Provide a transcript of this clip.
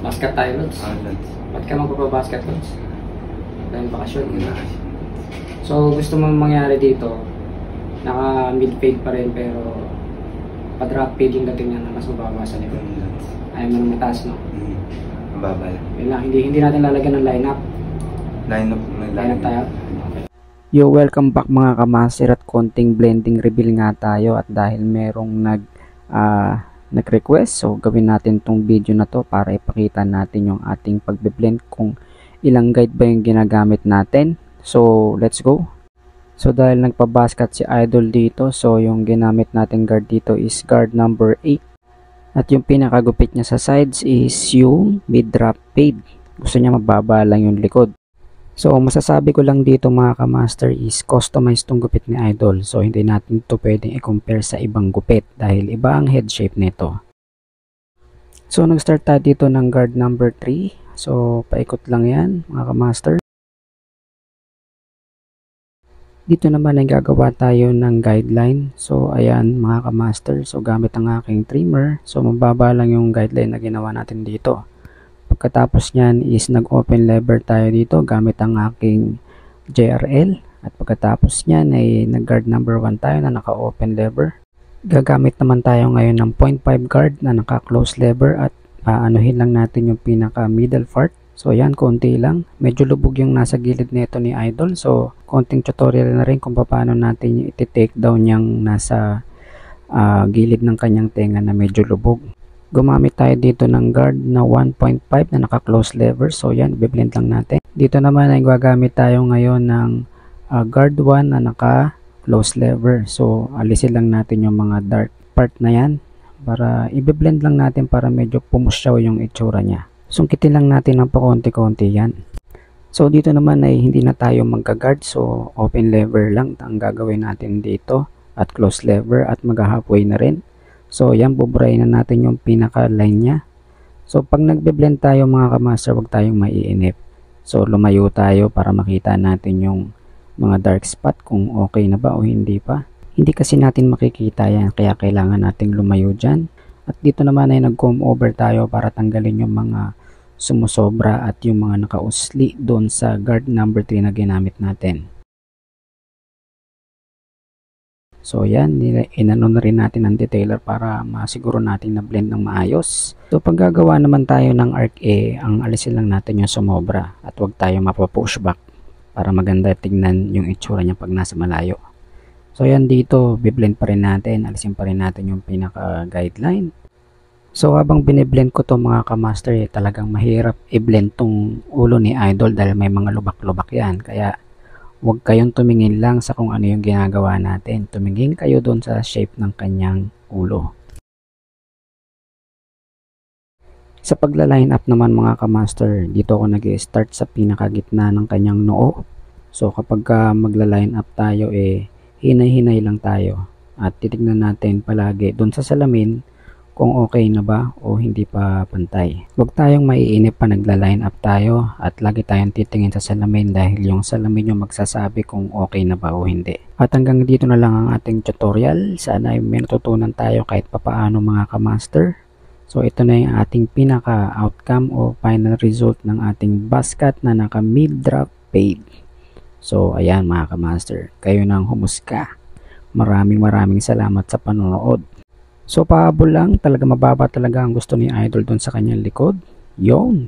Basket tayo, Lods. Lods. Ba't ka magpapabasket, Lods? Dahil bakasyon. So, gusto mong mangyari dito, naka mid-fade pa rin pero pa-drop fade yung dating niya na mas mababa sa likod. Ayaw mo na mataas, no? Mababa lang. Yun lang, hindi natin lalagyan ng lineup. Lineup tayo. Yo, welcome back mga kamaster at konting blending reveal nga tayo at dahil merong nag-request, so gawin natin tong video na to para ipakita natin yung ating pagbe-blend kung ilang guide ba yung ginagamit natin. So, let's go. So, dahil nagpabasket si Idol dito, so yung ginamit natin guard dito is guard number 8. At yung pinakagupit niya sa sides is yung mid-drop fade. Gusto niya mababa lang yung likod. So, masasabi ko lang dito mga kamaster is customized tong gupit ni Idol. So, hindi natin ito pwedeng i-compare sa ibang gupit dahil iba ang head shape nito. So, nag-start tayo dito ng guard number 3. So, paikot lang yan mga kamaster. Dito naman ay gagawa tayo ng guideline. So, ayan mga kamaster. So, gamit ang aking trimmer. So, mababa lang yung guideline na ginawa natin dito. Pagkatapos nyan is nag-open lever tayo dito gamit ang aking JRL. At pagkatapos nyan ay nag-guard number 1 tayo na naka-open lever. Gagamit naman tayo ngayon ng 0.5 guard na naka-close lever at aanuhin lang natin yung pinaka-middle part. So yan, konti lang. Medyo lubog yung nasa gilid nito ni Idol. So konting tutorial na rin kung paano natin i-take down yung nasa gilid ng kanyang tenga na medyo lubog. Gumamit tayo dito ng guard na 1.5 na naka-close lever. So yan, i-blend lang natin. Dito naman ay gagamit tayo ngayon ng guard 1 na naka-close lever. So alisin lang natin yung mga dark part na yan para i-blend lang natin para medyo pumusyaw yung itsura niya. Sungkitin lang natin ng pakonti-konti yan. So dito naman ay hindi na tayo magka-guard. So open lever lang ang gagawin natin dito at close lever at mag-halfway na rin. So yan, buburahin na natin yung pinaka-line niya. So pag nagbe-blend tayo mga kamaster, huwag tayong maiinip. So lumayo tayo para makita natin yung mga dark spot kung okay na ba o hindi pa. Hindi kasi natin makikita yan kaya kailangan nating lumayo dyan. At dito naman ay nag-comb over tayo para tanggalin yung mga sumusobra at yung mga nakausli doon sa guard number 3 na ginamit natin. So yan, inano na rin natin ang detailer para masiguro natin na blend ng maayos. So pag gagawa naman tayo ng arc ang alisin lang natin yung sumobra at huwag tayo mapa-pushback para maganda tingnan yung itsura niya pag nasa malayo. So yan, dito biblend pa rin natin, alisin pa rin natin yung pinaka guideline. So habang biniblend ko to mga kamaster, talagang mahirap i-blend tong ulo ni Idol dahil may mga lubak-lubak yan. Kaya huwag kayong tumingin lang sa kung ano yung ginagawa natin. Tumingin kayo doon sa shape ng kanyang ulo. Sa pagla-line up naman mga kamaster, dito ako nag-start sa pinakagitna ng kanyang noo. So kapag magla-line up tayo, hinay-hinay lang tayo. At titignan natin palagi doon sa salamin kung okay na ba o hindi pa pantay. Huwag tayong maiinip pa nagla-line up tayo at lagi tayong titingin sa salamin dahil yung salamin yung magsasabi kung okay na ba o hindi. At hanggang dito na lang ang ating tutorial. Sana ay may natutunan tayo kahit papaano mga kamaster. So ito na yung ating pinaka-outcome o final result ng ating basket na naka mid-drop fade. So ayan mga kamaster, kayo nang humusga. Maraming salamat sa panonood. So pahabol lang, talaga mababa talaga ang gusto ni Idol doon sa kanyang likod. Yon.